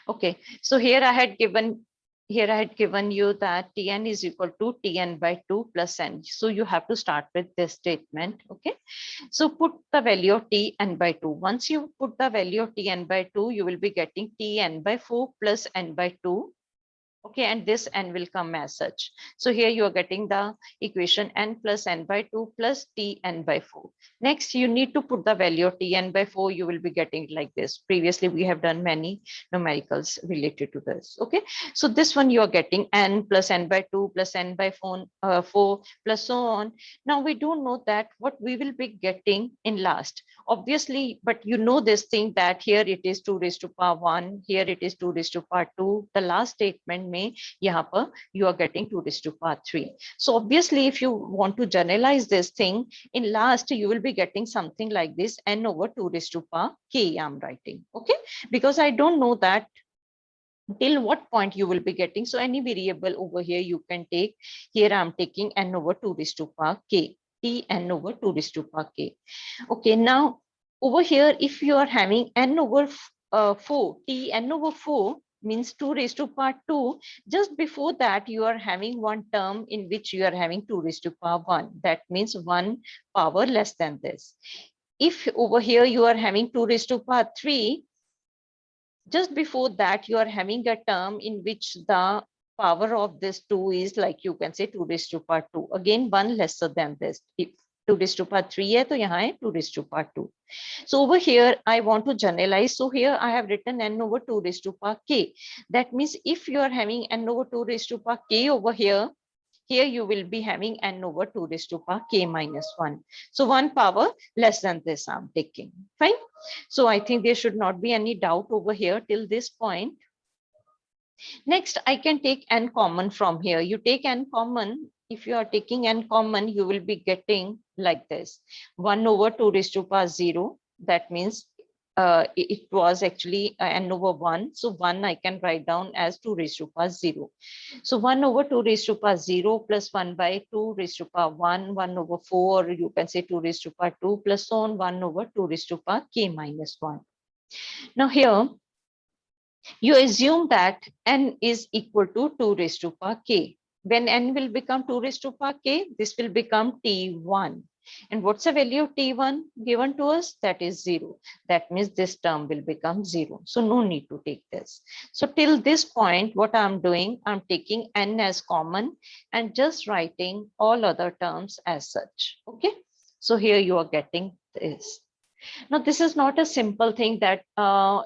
Okay, so here I had given you that Tn is equal to Tn by 2 plus n. So you have to start with this statement. Okay, so put the value of Tn by 2. Once you put the value of Tn by 2, you will be getting Tn by 4 plus n by 2. Okay, and this n will come as such. So here you are getting the equation n plus n by 2 plus Tn by 4. Next, you need to put the value of Tn by 4. You will be getting like this. Previously, we have done many numericals related to this. Okay, so this one you are getting n plus n by 2 plus n by 4 plus so on. Now we don't know that what we will be getting in last. Obviously, but you know this thing that here it is 2 raised to power 1, here it is 2 raised to power 2. The last statement में यहाँ पर you are getting 2 raised to power 3. So obviously, if you want to generalize this thing, in last you will be getting something like this n over 2 raised to power k. I'm writing, okay, because I don't know that till what point you will be getting. So any variable over here you can take. Here I'm taking n over 2 raised to power k. T n over 2 raised to power k. Okay, now over here, if you are having n over 4, T n over 4 means 2 raised to power 2. Just before that, you are having one term in which you are having 2 raised to power 1. That means 1 power less than this. If over here you are having 2 raised to power 3, just before that you are having a term in which the power of this 2 is like you can say 2 raised to power 2. Again, 1 lesser than this. If 2 raised to power 3 hai, to yahan hai 2 raised to power 2. So over here, I want to generalize. So here I have written n over 2 raised to power k. That means if you are having n over 2 raised to power k over here you will be having n over 2 raised to power k minus 1. So 1 power less than this I'm taking. Fine. So I think there should not be any doubt over here till this point. Next, I can take n common from here. You take n common. If you are taking n common, you will be getting like this. 1 over 2 raised to power 0. That means it was actually n over 1. So 1 I can write down as 2 raised to power 0. So 1 over 2 raised to power 0 plus 1 by 2 raised to power 1, 1 over 4, you can say 2 raised to power 2 plus so on 1 over 2 raised to power k minus 1. Now here, you assume that n is equal to 2 raised to power k. When n will become 2 raised to power k, this will become T1. And what's the value of T1 given to us? That is 0. That means this term will become 0. So no need to take this. So till this point, what I'm doing, I'm taking n as common and just writing all other terms as such. Okay. So here you are getting this. Now, this is not a simple thing that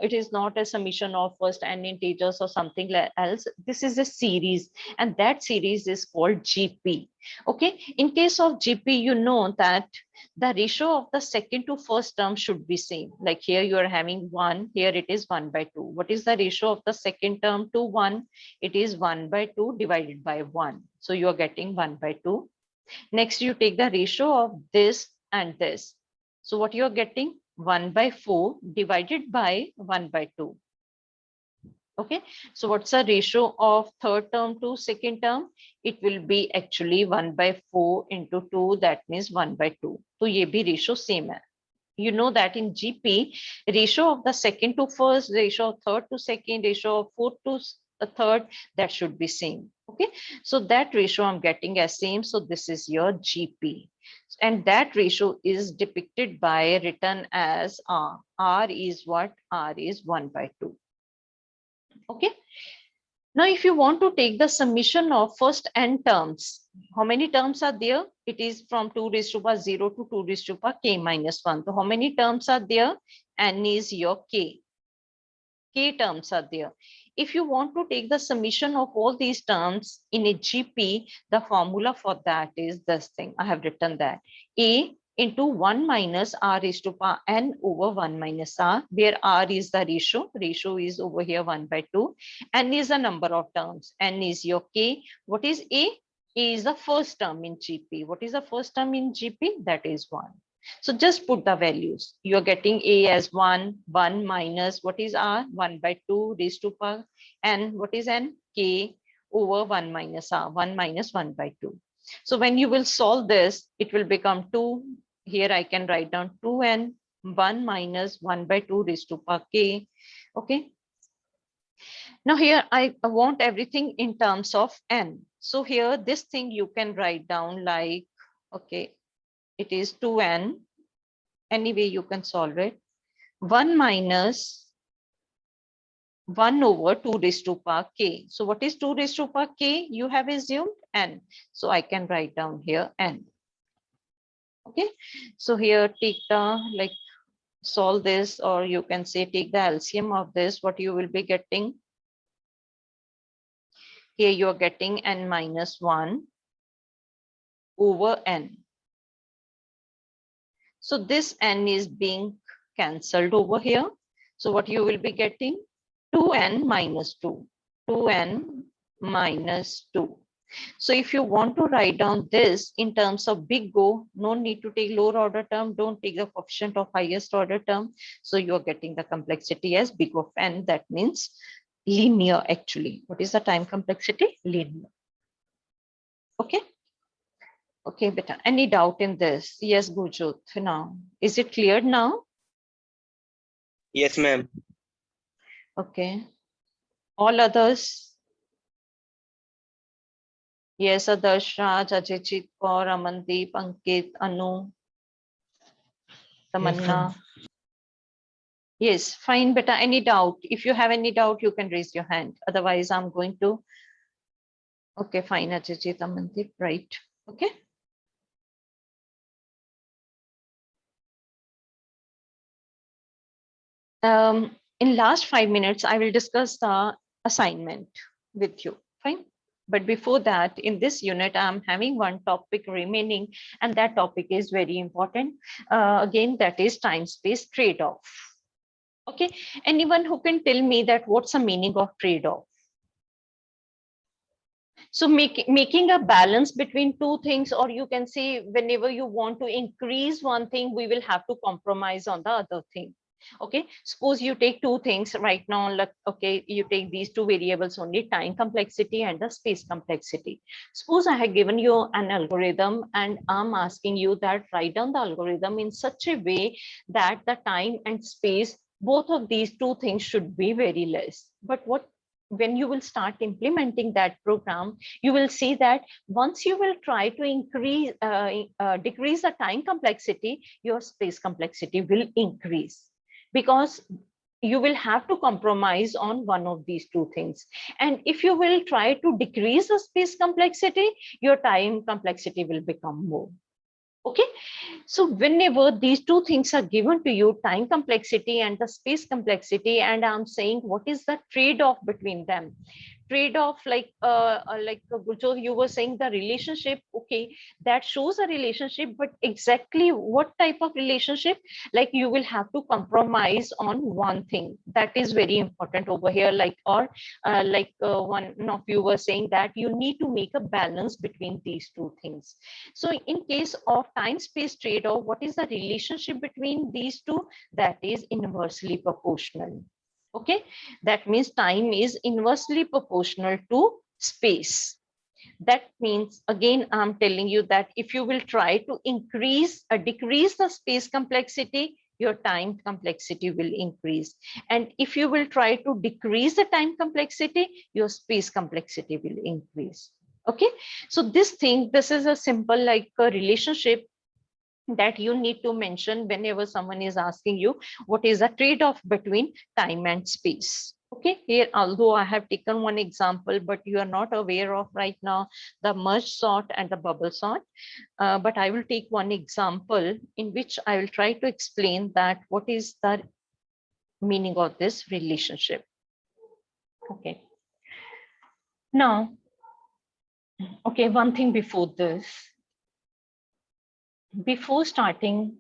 it is not a summation of first n integers or something else. This is a series, and that series is called GP. Okay, in case of GP, you know that the ratio of the second to first term should be same. Like here you are having 1, here it is 1 by 2. What is the ratio of the second term to 1? It is 1 by 2 divided by 1. So you are getting 1 by 2. Next, you take the ratio of this and this. So what you're getting? 1 by 4 divided by 1 by 2. Okay, so what's the ratio of third term to second term? It will be actually 1 by 4 into 2. That means 1 by 2. So ye bhi ratio same hai. You know that in GP, ratio of the second to first, ratio of third to second, ratio of fourth to third, that should be same. Okay, so that ratio I'm getting as same. So this is your GP. And that ratio is depicted by written as R. R is what? R is 1 by 2. Okay. Now, if you want to take the summation of first n terms, how many terms are there? It is from 2 raised to power 0 to 2 raised to power k minus 1. So how many terms are there? N is your k. K terms are there. If you want to take the summation of all these terms in a GP, the formula for that is this thing. I have written that A into 1 minus R raised to power n over 1 minus R, where R is the ratio. Ratio is over here 1 by 2. N is the number of terms. N is your K. What is A? A is the first term in GP. What is the first term in GP? That is 1. So just put the values. You're getting A as 1, 1 minus what is R? 1 by 2 raised to power n. What is n? K over 1 minus R, 1 minus 1 by 2. So when you will solve this, it will become 2. Here I can write down 2n, 1 minus 1 by 2 raised to power k. Okay. Now here I want everything in terms of n. So here this thing you can write down like, okay, it is 2n. Anyway, you can solve it. 1 minus 1 over 2 raised to power k. So what is 2 raised to power k? You have assumed n. So I can write down here n. Okay. So here take the like solve this, or you can say take the LCM of this. What you will be getting? Here you are getting n minus 1 over n. So this n is being cancelled over here. So what you will be getting? 2n minus 2. 2n minus 2. So if you want to write down this in terms of big O, no need to take lower order term. Don't take the coefficient of highest order term. So you're getting the complexity as big of n. That means linear actually. What is the time complexity? Linear. Okay. Okay, beta. Any doubt in this? Yes, Gurjot. Now, is it clear now? Yes, ma'am. Okay. All others? Yes, Adarsh, Raj, Ajayjit Kaur, Amandeep, Ankit, Anu, Tamanna. Yes, fine, beta. Any doubt? If you have any doubt, you can raise your hand. Otherwise, I'm going to. Okay, fine, Ajayjit, Amandeep, right. Okay. In last 5 minutes, I will discuss the assignment with you. Fine. But before that, in this unit, I'm having one topic remaining, and that topic is very important. Again, that is time-space trade-off. Okay. Anyone who can tell me that what's the meaning of trade-off? So making a balance between two things, or you can say whenever you want to increase one thing, we will have to compromise on the other thing. Okay, suppose you take two things right now, like, okay, you take these two variables only, time complexity and the space complexity. Suppose I have given you an algorithm and I'm asking you that write down the algorithm in such a way that the time and space, both of these two things should be very less. But what when you will start implementing that program, you will see that once you will try to decrease the time complexity, your space complexity will increase, because you will have to compromise on one of these two things. And if you will try to decrease the space complexity, your time complexity will become more. Okay, so whenever these two things are given to you, time complexity and the space complexity, and I'm saying what is the trade-off between them? Trade-off, like Gurjot, you were saying the relationship. Okay, that shows a relationship, but exactly what type of relationship? Like you will have to compromise on one thing. That is very important over here. One of you were saying that you need to make a balance between these two things. So in case of time-space trade-off, what is the relationship between these two? That is inversely proportional. Okay, that means time is inversely proportional to space. That means, again, I'm telling you that if you will try to increase or decrease the space complexity, your time complexity will increase. And if you will try to decrease the time complexity, your space complexity will increase. Okay, so this is a simple like a relationship that you need to mention whenever someone is asking you what is the trade-off between time and space. Okay, here, although I have taken one example, but you are not aware of right now the merge sort and the bubble sort. But I will take one example in which I will try to explain that what is the meaning of this relationship. Okay. Now, okay, one thing before this. Before starting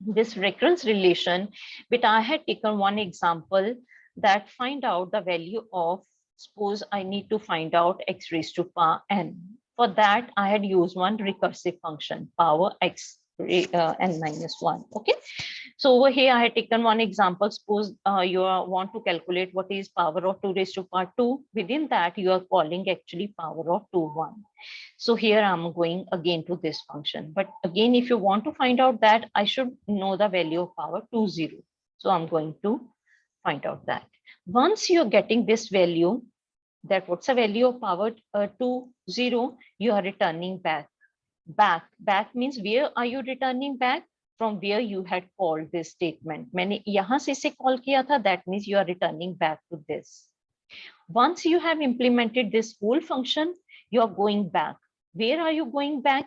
this recurrence relation, but I had taken one example that find out the value of, suppose I need to find out x raised to power n. For that, I had used one recursive function, power x n minus 1. Okay, so over here I had taken one example. Suppose you want to calculate what is power of 2 raised to power 2. Within that, you are calling actually power of 2 1. So here I'm going again to this function. But again, if you want to find out that, I should know the value of power 2 0. So I'm going to find out that. Once you're getting this value, that what's the value of power 2, 0, you are returning back. Back means where are you returning back? From where you had called this statement. मैंने यहाँ से इसे call किया था, that means you are returning back to this. Once you have implemented this whole function, you are going back. Where are you going back?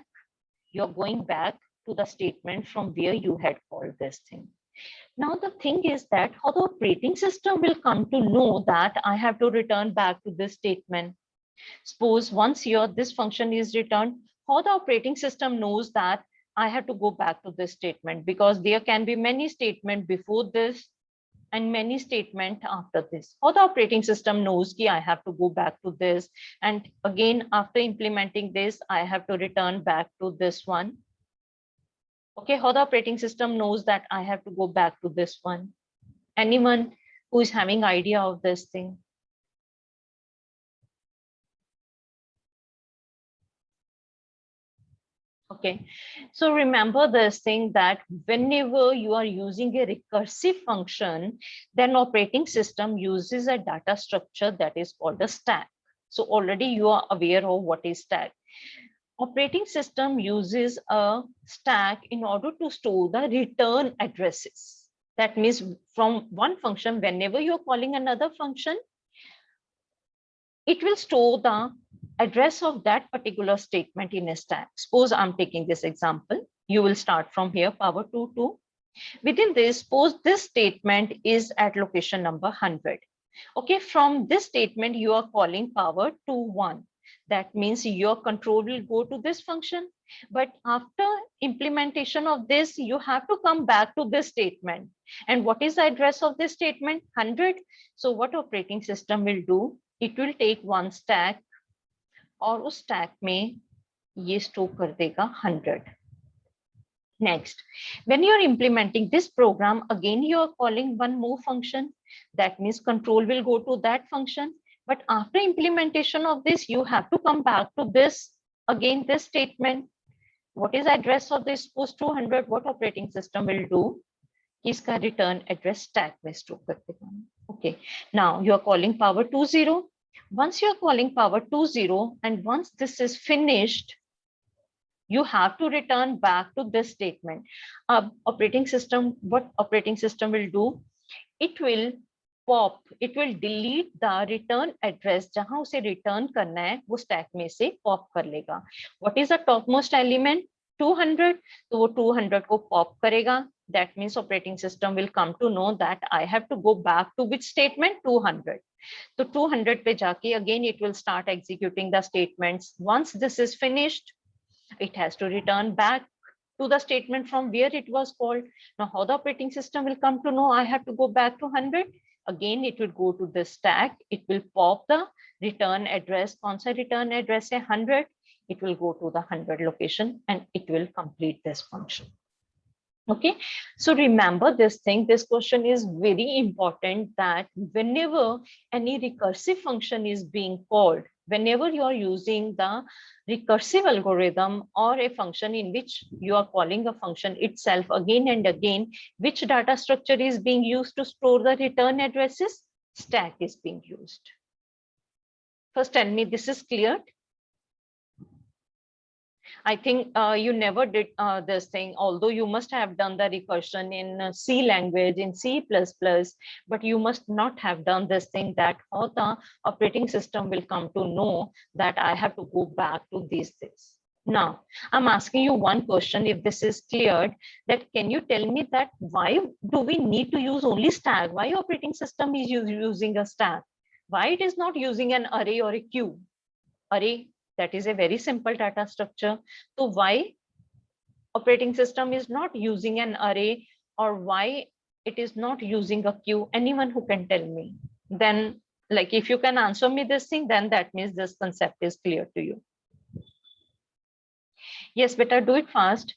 You are going back to the statement from where you had called this thing. Now the thing is that how the operating system will come to know that I have to return back to this statement. Suppose once this function is returned, how the operating system knows that I have to go back to this statement, because there can be many statements before this and many statements after this. How the operating system knows that I have to go back to this, and again after implementing this I have to return back to this one. Okay, how the operating system knows that I have to go back to this one? Anyone who is having idea of this thing? Okay, so remember this thing that whenever you are using a recursive function, then operating system uses a data structure that is called a stack. So already you are aware of what is stack. Operating system uses a stack in order to store the return addresses. That means from one function, whenever you're calling another function, it will store the address of that particular statement in a stack. Suppose I'm taking this example. You will start from here, power 2, 2. Within this, suppose this statement is at location number 100. Okay, from this statement, you are calling power 2, 1. That means your control will go to this function. But after implementation of this, you have to come back to this statement. And what is the address of this statement? 100. So what operating system will do? It will take one stack और उस stack में ये store कर देगा 100. Next, when you are implementing this program, again you are calling one more function. That means control will go to that function. But after implementation of this, you have to come back to this, again this statement. What is the address of this? Suppose 200. What operating system will do? इसका return address stack में store कर देगा. Okay, now you are calling power 20. Once you are calling power 20, and once this is finished, you have to return back to this statement. Operating system, what operating system will do? It will pop, it will delete the return address जहां उसे return करना है वो stack में से pop कर लेगा. What is the topmost element? 200. तो वो 200 को pop करेगा. That means operating system will come to know that I have to go back to which statement? 200. So 200 पे जाके again it will start executing the statements. Once this is finished, it has to return back to the statement from where it was called. Now how the operating system will come to know I have to go back to 100? Again it will go to the stack. It will pop the return address. कौन सा return address है? 100. It will go to the 100 location and it will complete this function. Okay, so remember this thing. This question is very important, that whenever any recursive function is being called, whenever you are using the recursive algorithm or a function in which you are calling a function itself again and again, which data structure is being used to store the return addresses? Stack is being used. First, tell me this is clear. I think you never did this thing, although you must have done the recursion in C language, in C++, but you must not have done this thing, that how the operating system will come to know that I have to go back to these things. Now, I'm asking you one question, if this is cleared, that can you tell me that why do we need to use only stack? Why operating system is using a stack? Why it is not using an array or a queue? Array, that is a very simple data structure. So why operating system is not using an array, or why it is not using a queue? Anyone who can tell me? Then, like, if you can answer me this thing, then that means this concept is clear to you. Yes, better do it fast.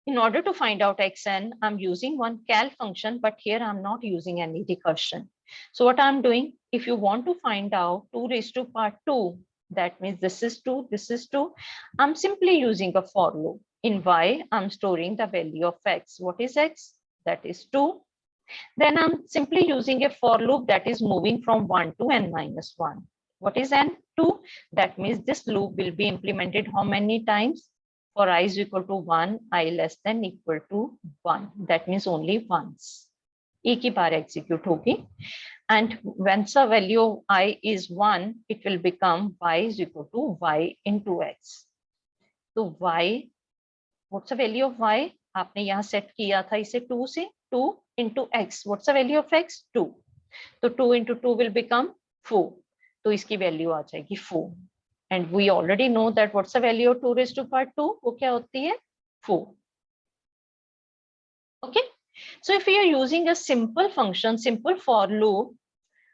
In order to find out xn, I'm using one cal function, but here I'm not using any recursion. So what I'm doing, if you want to find out 2 raised to power 2, that means this is 2, this is 2. I'm simply using a for loop. In y, I'm storing the value of x. What is x? That is 2. Then I'm simply using a for loop that is moving from 1 to n minus 1. What is n? 2. That means this loop will be implemented how many times? For I is equal to 1, I less than equal to 1. That means only once. एक ही बार execute होगी. And once the value of I is 1, it will become y is equal to y into x. So y, what's the value of y? आपने यहाँ set किया था इसे 2 से, 2 into x. What's the value of x? 2. तो 2 into 2 will become 4. तो इसकी value आ जाएगी 4. And we already know that what's the value of 2 raised to power 2? वो क्या होती है? 4. Okay. So if we are using a simple function, simple for loop,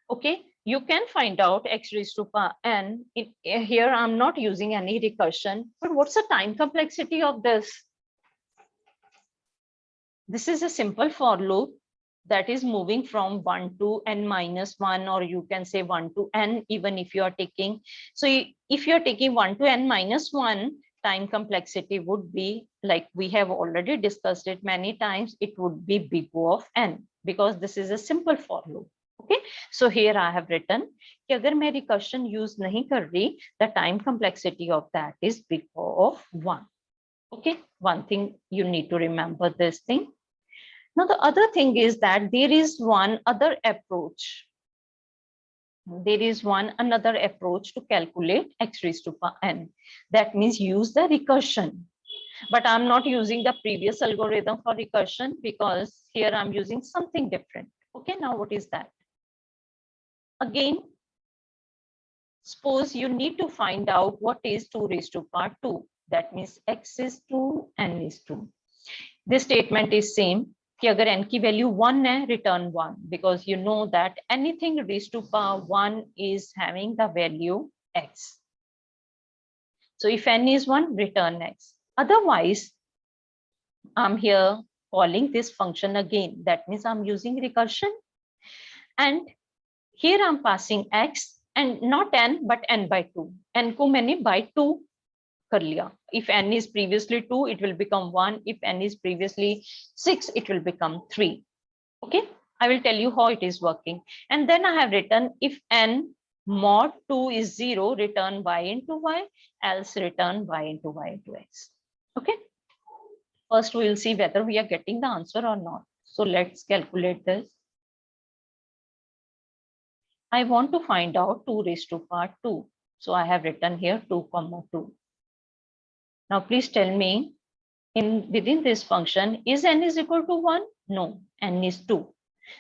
okay, you can find out x raised to power n. Here I'm not using any recursion, but what's the time complexity of this? This is a simple for loop that is moving from 1 to n minus 1, or you can say 1 to n, even if you are taking. So if you are taking 1 to n minus 1, time complexity would be, like we have already discussed it many times, it would be big O of n, because this is a simple for loop. Okay, so here I have written कि अगर मैं recursion use नहीं कर रही, the time complexity of that is big O of 1. Okay, one thing you need to remember this thing. Now the other thing is that there is one other approach. There is another approach to calculate x raised to power n. That means use the recursion. But I'm not using the previous algorithm for recursion, because here I'm using something different. Okay, now what is that? Again, suppose you need to find out what is 2 raised to power 2. That means x is 2, n is 2. This statement is same. कि अगर n की value 1 है, return 1, because you know that anything raised to power 1 is having the value x. So if n is 1, return x. Otherwise, I'm here calling this function again. That means I'm using recursion. And here I'm passing x, and not n, but n by 2. n को मैंने by 2 कर लिया. If n is previously 2, it will become 1. If n is previously 6, it will become 3. Okay, I will tell you how it is working. And then I have written if n mod 2 is 0, return y into y, else return y into x. Okay, first we will see whether we are getting the answer or not. So let's calculate this. I want to find out 2 raised to power 2. So I have written here 2, 2. Now please tell me, within this function, is n is equal to 1? No, n is 2.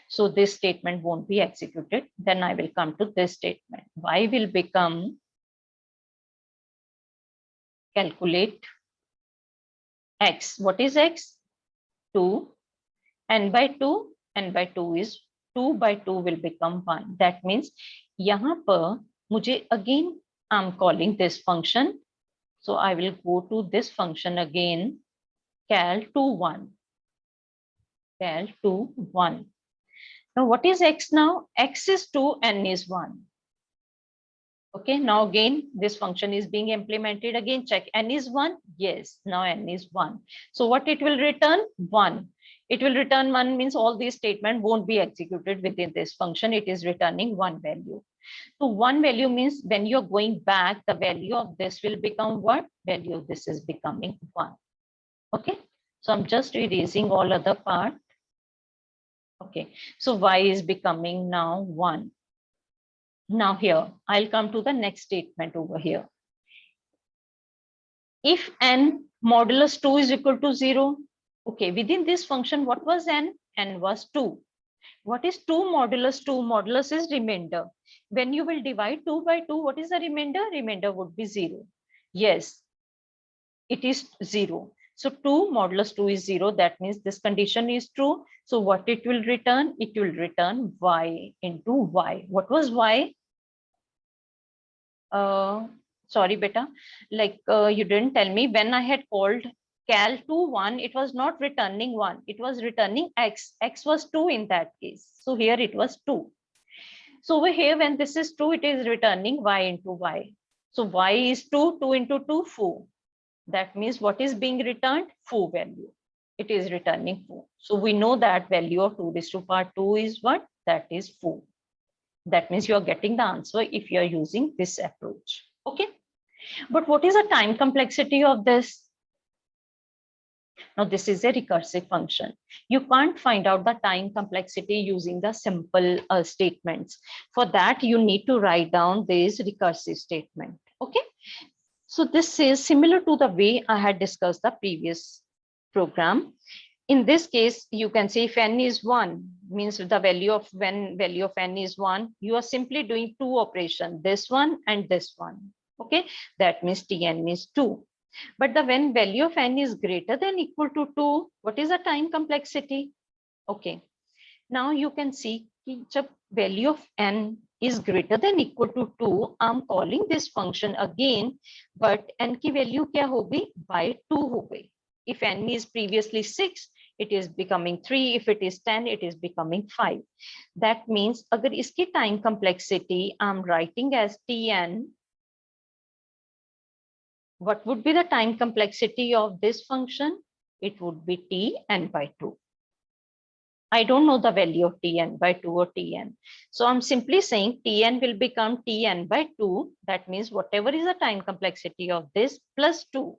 So this statement won't be executed. Then I will come to this statement. Y will become calculate x. What is x? 2. n by 2. n by 2 is 2 by 2 will become 1. That means यहाँ पर मुझे again I'm calling this function. So I will go to this function again, cal 2 1. Cal 2 1. Now what is x now? X is 2, n is 1. Okay, now again this function is being implemented. Again check, n is 1. Yes, now n is 1. So what it will return? 1. It will return 1 means all these statements won't be executed within this function. It is returning 1 value. So 1 value means when you're going back, the value of this will become what? Value of this is becoming 1. Okay, so I'm just erasing all other part. Okay, so y is becoming now 1. Now here, I'll come to the next statement over here. If n modulus 2 is equal to 0, okay, within this function, what was n? N was 2. What is 2 modulus 2? Modulus is remainder. When you will divide 2 by 2, what is the remainder? Remainder would be 0. Yes, it is 0. So 2 modulus 2 is 0. That means this condition is true. So what it will return? It will return y into y. What was y? Sorry, beta. Like you didn't tell me when I had called cal 2 1, it was not returning 1. It was returning x. X was 2 in that case. So here it was 2. So over here, when this is 2, it is returning y into y. So y is 2. 2 into 2, 4. That means what is being returned? 4 value. it is returning 4. So we know that value of 2 raised to power 2 is what? That is 4. That means you are getting the answer if you are using this approach. Okay. But what is the time complexity of this? Now, this is a recursive function. You can't find out the time complexity using the simple statements. For that, you need to write down this recursive statement. Okay. So this is similar to the way I had discussed the previous program. In this case, you can say if n is 1, means the value of when value of n is 1, you are simply doing two operations, this one and this one. Okay, that means Tn is 2. But the when value of n is greater than equal to 2, what is the time complexity? Okay, now you can see the value of n is greater than equal to 2. I'm calling this function again, but n की value क्या होगी? By 2 हो गई. If n is previously 6, it is becoming 3. If it is 10, it is becoming 5. That means अगर इसकी time complexity I'm writing as Tn, what would be the time complexity of this function? It would be Tn by 2. I don't know the value of Tn by 2 or Tn. So I'm simply saying Tn will become Tn by 2. That means whatever is the time complexity of this plus 2.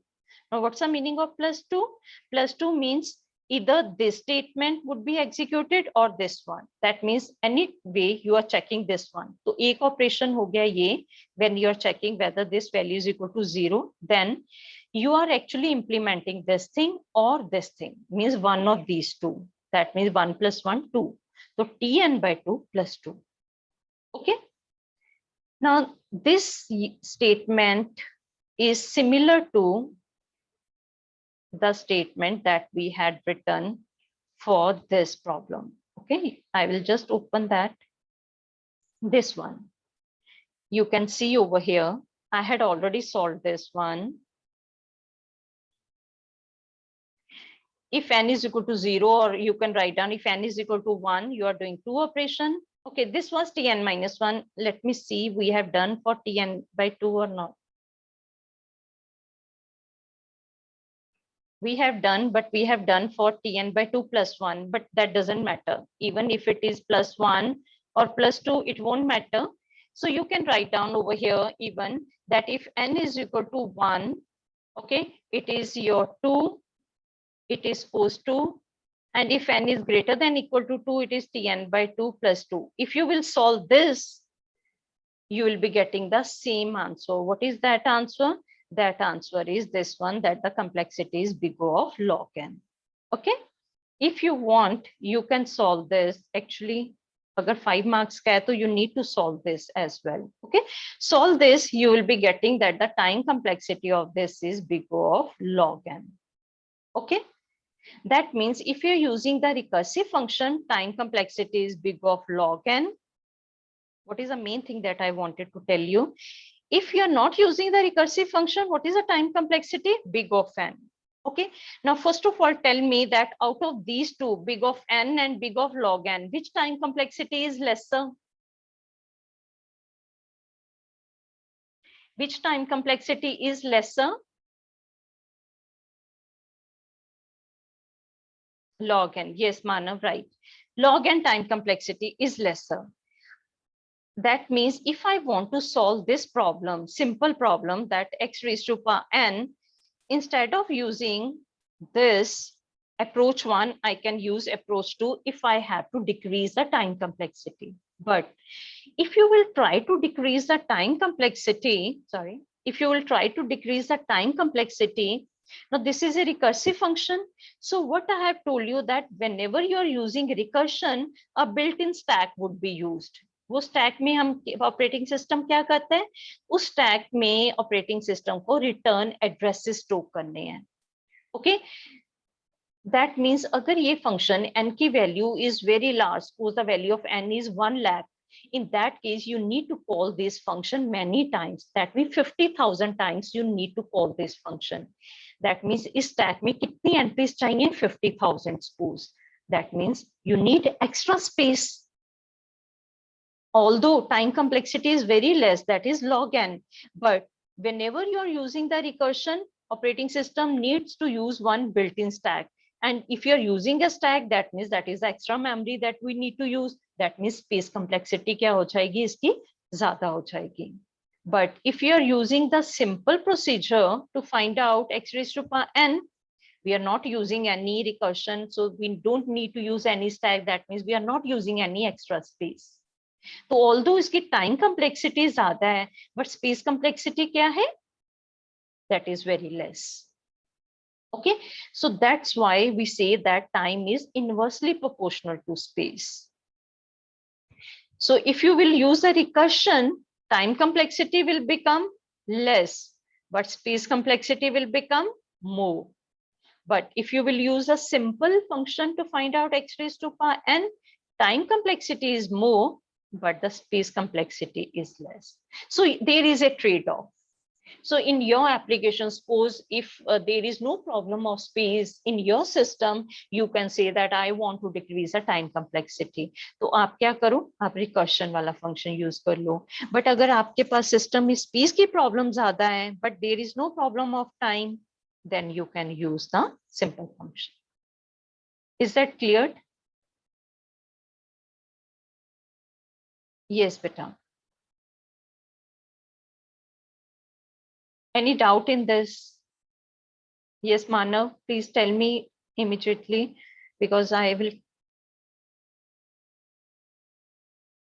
Now, what's the meaning of plus 2? Plus 2 means either this statement would be executed or this one. That means any way you are checking this one. So, एक operation हो गया ये, when you are checking whether this value is equal to 0, then you are actually implementing this thing or this thing, means one of these two. That means 1 plus 1, 2. So Tn by 2 plus 2. Okay. Now, this statement is similar to the statement that we had written for this problem. Okay, I will just open that. This one. You can see over here, I had already solved this one. If n is equal to 0, or you can write down if n is equal to 1, you are doing two operations. Okay, this was Tn minus 1. Let me see, we have done for Tn by 2 or not. We have done, but we have done for Tn by 2 plus 1, but that doesn't matter. Even if it is plus 1 or plus 2, it won't matter. So you can write down over here even that if n is equal to 1, okay, it is your 2, it is pos 2, and if n is greater than equal to 2, it is Tn by 2 plus 2. If you will solve this, you will be getting the same answer. What is that answer? That answer is this one, that the complexity is big O of log n. Okay. If you want, you can solve this. Actually, agar 5 marks ka hai, to you need to solve this as well. Okay. Solve this, you will be getting that the time complexity of this is big O of log n. Okay. That means if you're using the recursive function, time complexity is big O of log n. What is the main thing that I wanted to tell you? If you're not using the recursive function, what is the time complexity? Big O of n. Okay. Now, first of all, tell me that out of these two, big O of n and big O of log n, which time complexity is lesser? Which time complexity is lesser? Log n. Yes, Manav, right. Log n time complexity is lesser. That means if I want to solve this problem, simple problem, that x raised to power n, instead of using this approach 1, I can use approach 2 if I have to decrease the time complexity. But if you will try to decrease the time complexity, now this is a recursive function. So what I have told you that whenever you are using recursion, a built-in stack would be used. वो stack में हम operating system क्या करते हैं, उस stack में operating system को return addresses store करने हैं. ओके, दैट मींस अगर ये फंक्शन n की value is very large, suppose the value of n is 1 lakh, in that case you need to call this function many times. That means 50,000 times you need to call this function. That means इस stack में कितनी entries चाहिए? 50,000 suppose. That means you need extra space. Although time complexity is very less, that is log n, but whenever you are using the recursion, operating system needs to use one built-in stack. And if you're using a stack, that means that is extra memory that we need to use. That means space complexity क्या हो जाएगी, इसकी ज़्यादा हो जाएगी. But if you are using the simple procedure to find out x raised to power n, we are not using any recursion, so we don't need to use any stack. That means we are not using any extra space. तो although इसकी time complexity ज़्यादा है, but space complexity क्या है? That is very less. Okay, so that's why we say that time is inversely proportional to space. So if you will use a recursion, time complexity will become less, but space complexity will become more. But if you will use a simple function to find out x raised to power n, time complexity is more, but the space complexity is less. So there is a trade-off. So in your application, suppose if there is no problem of space in your system, you can say that I want to decrease the time complexity. तो आप क्या करो, आप recursion वाला function use कर लो. But अगर आपके पास system में space की problem ज़्यादा है, but there is no problem of time, then you can use the simple function. Is that clear? Yes, beta. Any doubt in this? Yes, Manav, please tell me immediately, because I will